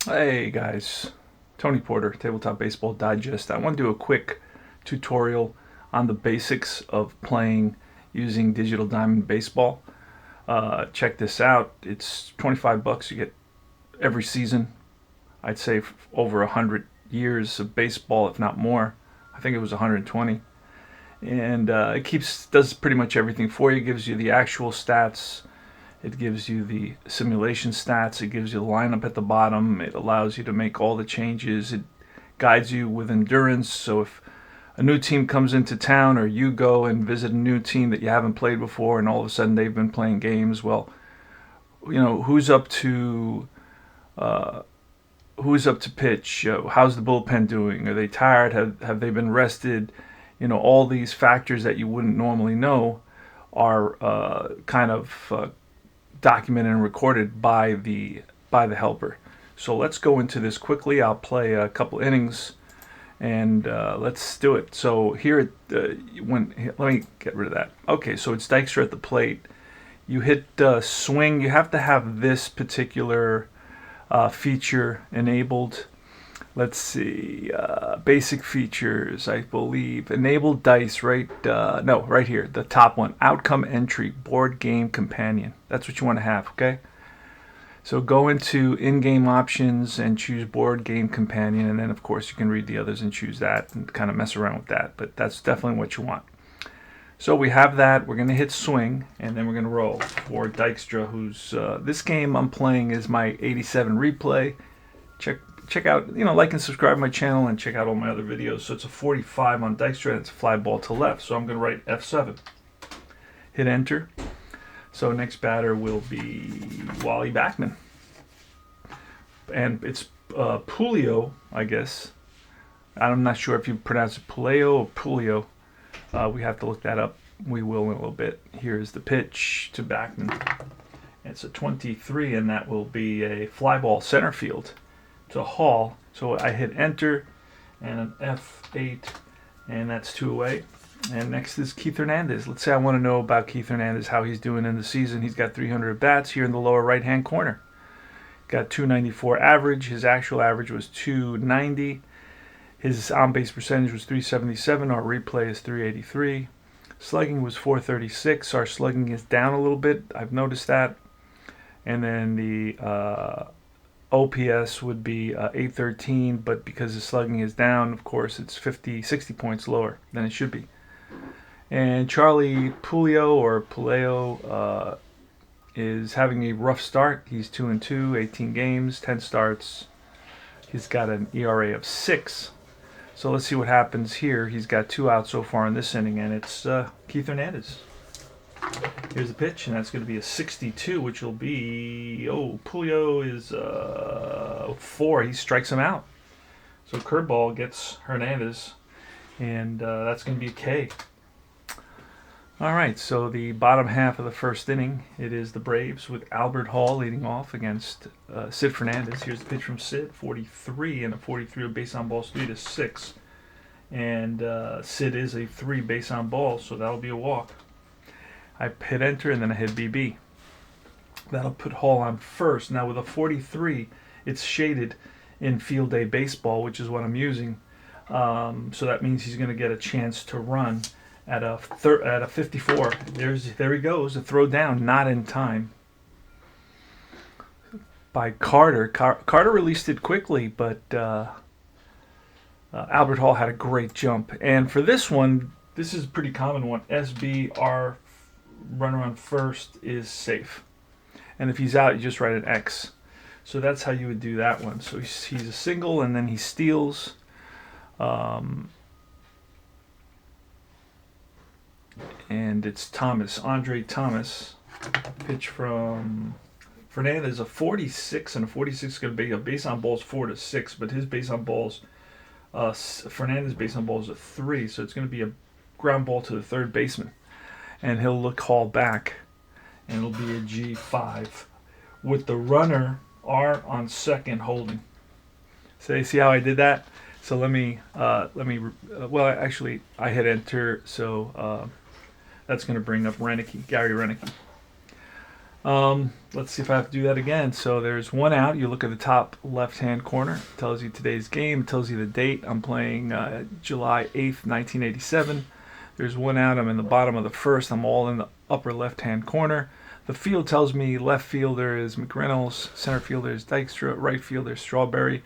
Hey guys, Tony Porter, Tabletop Baseball Digest. I want to do a quick tutorial on the basics of playing using Digital Diamond Baseball. Check this out. It's 25 bucks. You get every season. I'd say over 100 years of baseball, if not more. I think it was 120. And it does pretty much everything for you. It gives you the actual stats. It gives you the simulation stats. It gives you the lineup at the bottom. It allows you to make all the changes. It guides you with endurance. So if a new team comes into town or you go and visit a new team that you haven't played before and all of a sudden they've been playing games, well, who's up to pitch? How's the bullpen doing? Are they tired? Have they been rested? All these factors that you wouldn't normally know are kind of documented and recorded by the helper. So let's go into this quickly. I'll play a couple innings and let's do it. So here, let me get rid of that. Okay, so it's Dykstra at the plate. You hit swing. You have to have this particular feature enabled. Let's see, basic features, I believe. Enable dice, right? No, right here, the top one. Outcome entry, board game companion. That's what you want to have, okay? So go into in-game options and choose board game companion. And then, of course, you can read the others and choose that and kind of mess around with that. But that's definitely what you want. So we have that. We're going to hit swing, and then we're going to roll for Dykstra, who's... this game I'm playing is my 87 replay. Check out, like and subscribe to my channel and check out all my other videos. So it's a 45 on Dykstra and it's a fly ball to left. So I'm going to write F7. Hit enter. So next batter will be Wally Backman. And it's Pulio, I guess. I'm not sure if you pronounce it Puleo or Pulio. We have to look that up. We will in a little bit. Here's the pitch to Backman. It's a 23 and that will be a fly ball center field to Hall. So I hit enter and an F8 and that's 2 away. And next is Keith Hernandez. Let's say I want to know about Keith Hernandez, how he's doing in the season. He's got 300 bats here in the lower right hand corner. Got 294 average. His actual average was 290. His on base percentage was 377. Our replay is 383. Slugging was 436. Our slugging is down a little bit. I've noticed that. And then the OPS would be 813, but because the slugging is down, of course, it's 60 points lower than it should be. And Charlie Puleo is having a rough start. He's 2-2, 18 games, 10 starts. He's got an ERA of 6. So let's see what happens here. He's got 2 outs so far in this inning, and it's Keith Hernandez. Here's the pitch, and that's going to be a 62, which will be... Pulio is 4. He strikes him out. So curveball gets Hernandez, and that's going to be a K. All right, so the bottom half of the first inning, it is the Braves with Albert Hall leading off against Sid Fernandez. Here's the pitch from Sid, 43, and a 43 of base on balls, 3-6. And Sid is a 3 base on balls, so that'll be a walk. I hit enter and then I hit BB. That'll put Hall on first. Now with a 43, it's shaded in field day baseball, which is what I'm using. So that means he's going to get a chance to run at a 54. There he goes. A throw down, not in time. By Carter. Carter released it quickly, but Albert Hall had a great jump. And for this one, this is a pretty common one. SBR, runner on first, is safe. And if he's out, you just write an X. So that's how you would do that one. So he's a single, and then he steals. And it's Thomas, Andre Thomas. Pitch from Fernandez, a 46, and a 46 is going to be a base on balls 4-6, but his base on balls, Fernandez base on balls is a 3, so it's going to be a ground ball to the third baseman. And he'll look Hall back, and it'll be a G5 with the runner R on second holding. So you see how I did that? So let me actually I hit enter, so that's going to bring up Gary Renicky. Let's see if I have to do that again. So there's one out. You look at the top left-hand corner. It tells you today's game. It tells you the date. I'm playing July 8th, 1987. There's one out. I'm in the bottom of the first. I'm all in the upper left-hand corner. The field tells me left fielder is McReynolds, center fielder is Dykstra, right fielder is Strawberry,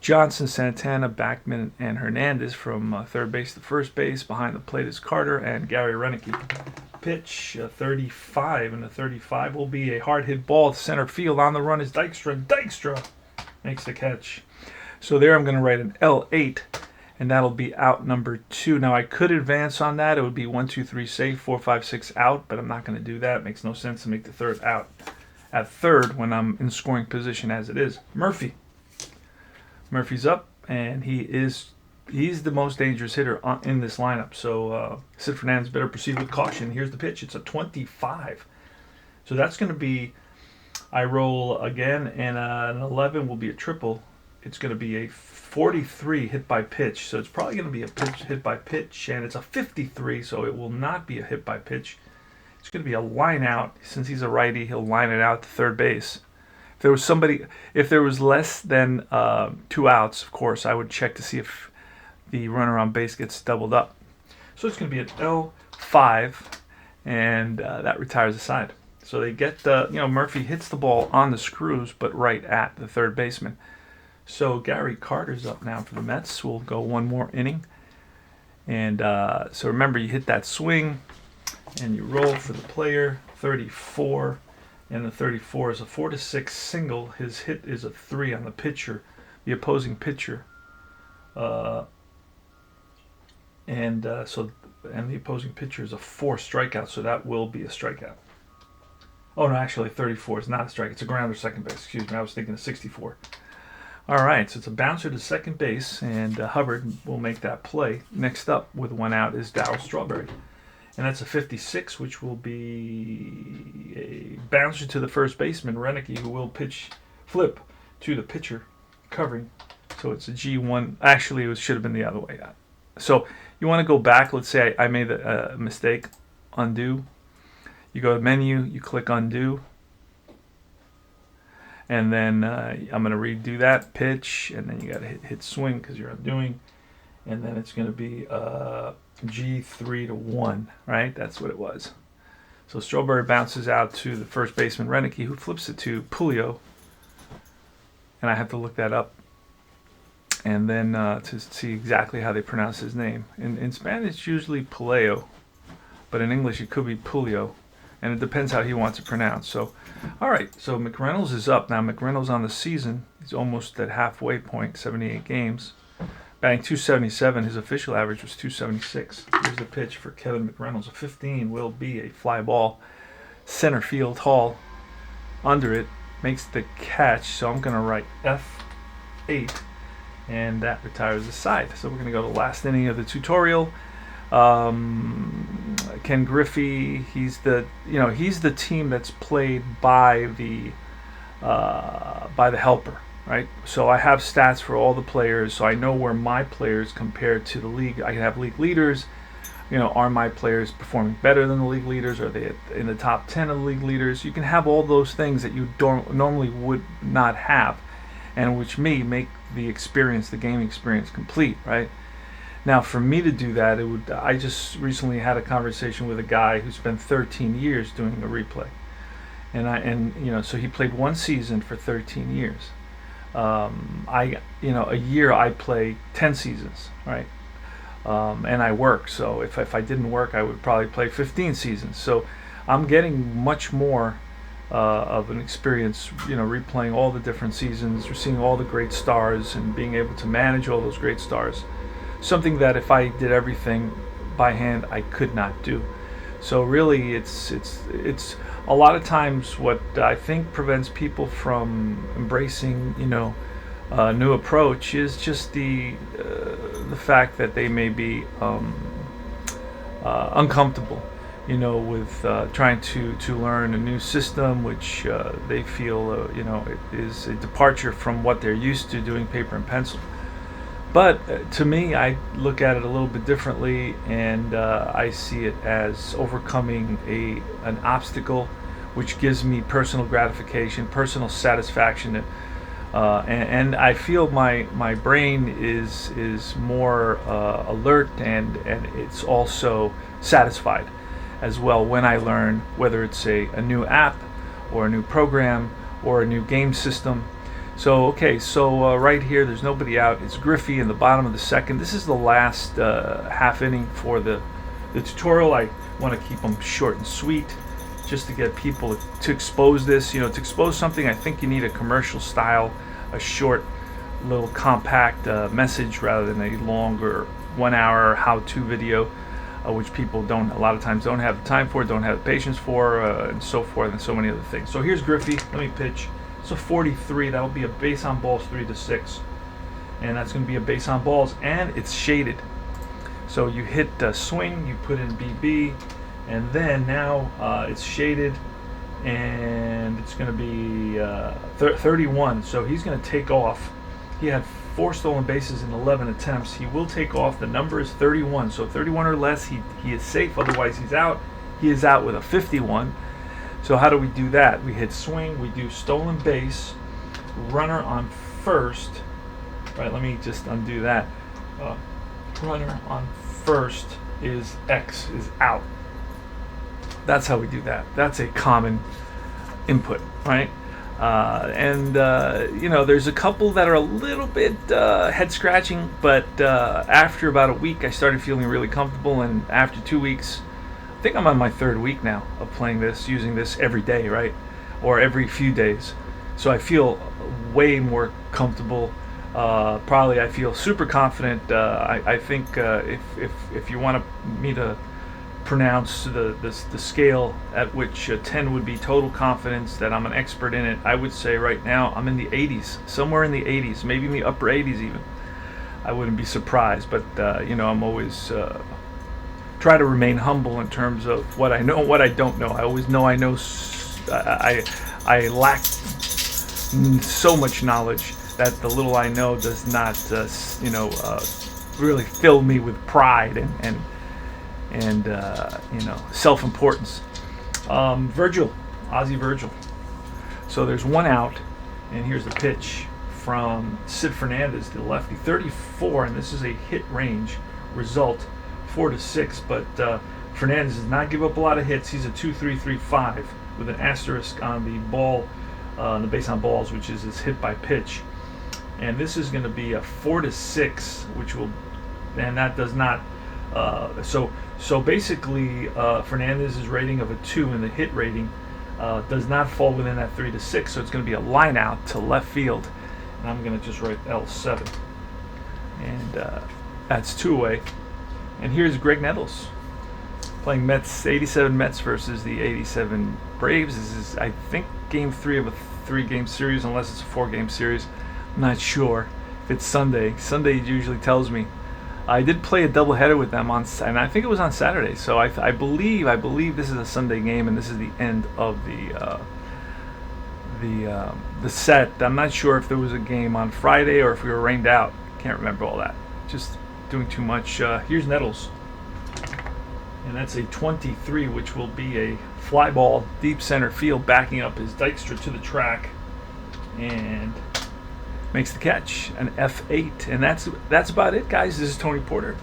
Johnson, Santana, Backman, and Hernandez from third base to first base. Behind the plate is Carter and Gary Renicky. Pitch 35, and the 35 will be a hard hit ball to center field. On the run is Dykstra. Dykstra makes the catch. So there I'm going to write an L8, and that'll be out number 2. Now I could advance on that. It would be 1, 2, 3 safe, 4, 5, 6 out, but I'm not going to do that. It makes no sense to make the third out at third when I'm in scoring position as it is. Murphy's up, and he's the most dangerous hitter in this lineup. So Sid Fernandez better proceed with caution. Here's the pitch. It's a 25. So that's going to be, I roll again, and an 11 will be a triple. It's going to be a 43 hit by pitch. So it's probably going to be a pitch hit by pitch, and it's a 53, so it will not be a hit by pitch. It's going to be a line out. Since he's a righty, he'll line it out to third base. If there was less than 2 outs, of course, I would check to see if the runner on base gets doubled up. So it's going to be an L5, and that retires the side. So they get Murphy hits the ball on the screws, but right at the third baseman. So Gary Carter's up now for the Mets. We'll go one more inning. And so remember, you hit that swing, and you roll for the player, 34. And the 34 is a 4-6 single. His hit is a 3 on the pitcher, the opposing pitcher. And the opposing pitcher is a 4 strikeout, so that will be a strikeout. Oh no, actually 34 is not a strike. It's a grounder second base. Excuse me, I was thinking of 64. All right, so it's a bouncer to second base, and Hubbard will make that play. Next up with one out is Darryl Strawberry. And that's a 56, which will be a bouncer to the first baseman, Renicky, who will flip to the pitcher, covering. So it's a G1. Actually, it should have been the other way. So you want to go back. Let's say I made a mistake. Undo. You go to menu. You click undo. And then I'm going to redo that pitch. And then you got to hit swing because you're undoing. And then it's going to be G3 to 1, right? That's what it was. So Strawberry bounces out to the first baseman, Renicky, who flips it to Pulio. And I have to look that up. And then to see exactly how they pronounce his name. In Spanish, it's usually Puleo. But in English, it could be Pulio. And it depends how he wants it pronounced. So, all right. So McReynolds is up. Now, McReynolds on the season. He's almost at halfway point, 78 games. Batting 277, his official average was 276. Here's the pitch for Kevin McReynolds. A 15 will be a fly ball. Center field Hall under it. Makes the catch. So I'm going to write F8. And that retires the side. So we're going to go to the last inning of the tutorial. Ken Griffey, he's the team that's played by the helper. Right, so I have stats for all the players, so I know where my players compare to the league. I can have league leaders. Are my players performing better than the league leaders? Are they in the top 10 of the league leaders? You can have all those things that you normally would not have, and which make the game experience complete. Right. Now, for me to do that, I just recently had a conversation with a guy who spent 13 years doing a replay, so he played one season for 13 years. A year I play 10 seasons, right? And I work. So if I didn't work, I would probably play 15 seasons. So I'm getting much more of an experience, replaying all the different seasons, seeing all the great stars, and being able to manage all those great stars. Something that if I did everything by hand, I could not do. So really, it's a lot of times what I think prevents people from embracing, a new approach is just the fact that they may be uncomfortable, with trying to learn a new system, which they feel, it is a departure from what they're used to doing paper and pencil. But to me, I look at it a little bit differently, and I see it as overcoming an obstacle which gives me personal gratification, personal satisfaction, and I feel my brain is more alert, and it's also satisfied as well when I learn, whether it's a new app or a new program or a new game system. So okay, so right here there's nobody out. It's Griffey in the bottom of the second. This is the last half inning for the tutorial. I want to keep them short and sweet, just to get people to expose this. To expose something, I think you need a commercial style, a short, little compact message rather than a longer 1 hour how-to video, which people a lot of times don't have the time for, don't have the patience for, and so forth, and so many other things. So here's Griffey. Let me pitch. It's a 43. That'll be a base on balls 3-6, and that's going to be a base on balls, and it's shaded. So you hit swing, you put in BB, and then now it's shaded, and it's going to be 31. So he's going to take off. He had 4 stolen bases in 11 attempts. He will take off. The number is 31. So 31 or less, he is safe. Otherwise, he's out. He is out with a 51. So how do we do that? We hit swing. We do stolen base, runner on first. Right. Let me just undo that. Runner on first is X, is out. That's how we do that. That's a common input, right? There's a couple that are a little bit head scratching, but after about a week I started feeling really comfortable, and after 2 weeks, I think I'm on my 3rd week now of playing this, using this every day, right? Or every few days. So I feel way more comfortable. Probably I feel super confident. I think if you want me to pronounce the scale at which 10 would be total confidence that I'm an expert in it, I would say right now I'm in the 80s, somewhere in the 80s, maybe in the upper 80s even. I wouldn't be surprised, but I'm always try to remain humble in terms of what I know and what I don't know. I always know I know. I lack so much knowledge that the little I know does not, really fill me with pride and self-importance. Ozzie Virgil. So there's 1 out, and here's the pitch from Sid Fernandez, the lefty, 34, and this is a hit range result, 4-6. But Fernandez does not give up a lot of hits. He's a 2.335 with an asterisk on the ball, on the base on balls, which is his hit by pitch. And this is going to be a 4-6, and that does not. So basically, Fernandez's rating of a 2 in the hit rating does not fall within that 3-6. So it's going to be a line out to left field, and I'm going to just write L7, and that's 2 away. And here's Greg Nettles playing Mets, 87 Mets versus the 87 Braves. This is, I think, game 3 of a 3-game series, unless it's a 4-game series. I'm not sure if it's Sunday. Sunday usually tells me. I did play a doubleheader with them and I think it was on Saturday. So I believe this is a Sunday game, and this is the end of the set. I'm not sure if there was a game on Friday or if we were rained out. Can't remember all that. Just doing too much. Here's Nettles, and that's a 23, which will be a fly ball deep center field, backing up his Dykstra to the track, and makes the catch, an F8. And that's about it, guys. This is Tony Porter,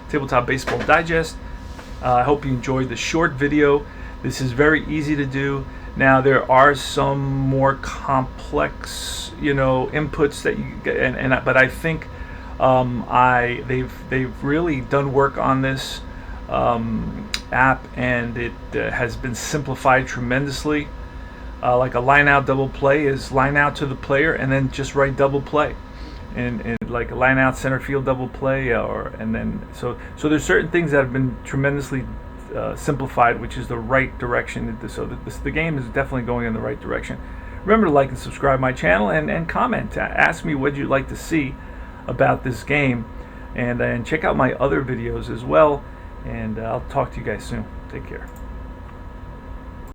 Tabletop Baseball Digest. I hope you enjoyed the short video. This is very easy to do. Now there are some more complex, inputs that you get, but I think they've really done work on this app, and it has been simplified tremendously. Like a line out double play is line out to the player and then just write double play, and like a line out center field double play, so there's certain things that have been tremendously simplified, which is the right direction. So the game is definitely going in the right direction. Remember to like and subscribe my channel, and comment. Ask me what you'd like to see about this game, and check out my other videos as well, and I'll talk to you guys soon. Take care.